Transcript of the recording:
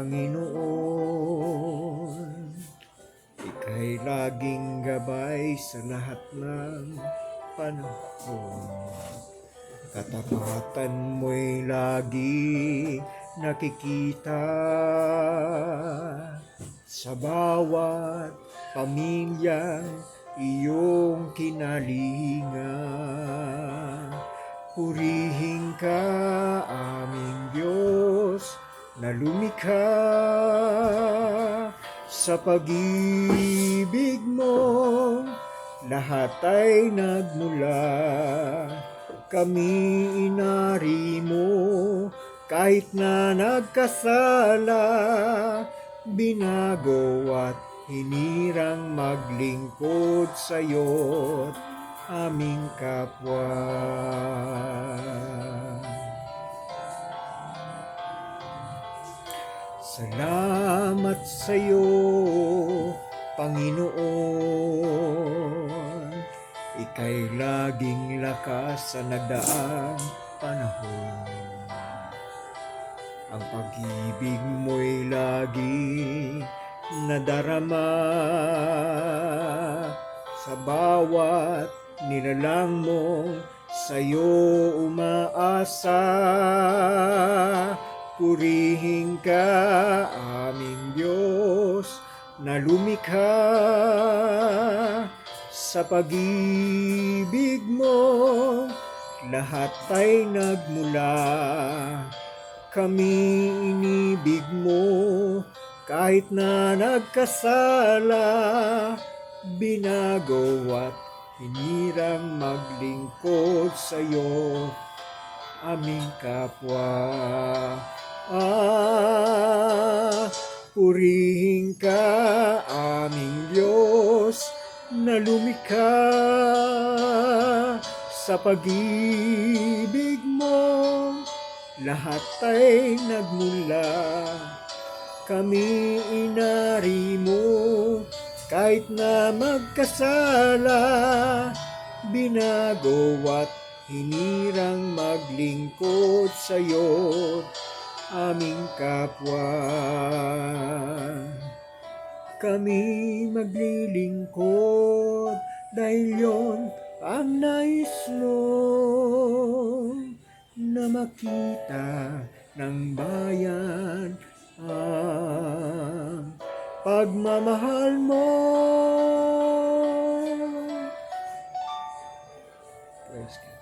Panginoon. Ika'y laging gabay sa lahat ng panahon. Katapatan mo'y lagi nakikita sa bawat pamilyang iyong kinalingan. Purihin ka, aming Diyos, na lumikha. Sa pag-ibig mo, lahat ay nagmula. Kami inari mo, kahit na nagkasala. Binago at hinirang maglingkod sa'yo't aming kapwa. Salamat sa'yo, Panginoon. Ika'y laging lakas sa nagdaang panahon. Ang pag-ibig mo'y lagi nadarama sa bawat nilalang mong sa'yo umaasa. Purihin ka, aming Diyos, na lumikha. Sa pag-ibig mo, lahat ay nagmula. Kami inibig mo, kahit na nagkasala. Binago at hinirang maglingkod sa'yo, aming kapwa. Purihin ka, aming Diyos, na lumikha. Sa pag-ibig mo, lahat ay nagmula. Kami inari mo, kahit na magkasala. Binago at hinirang maglingkod sa'yo, aming kapwa. Kami maglilingkod dahil yon ang nais mo, na makita ng bayan ang pagmamahal mo. Praise God.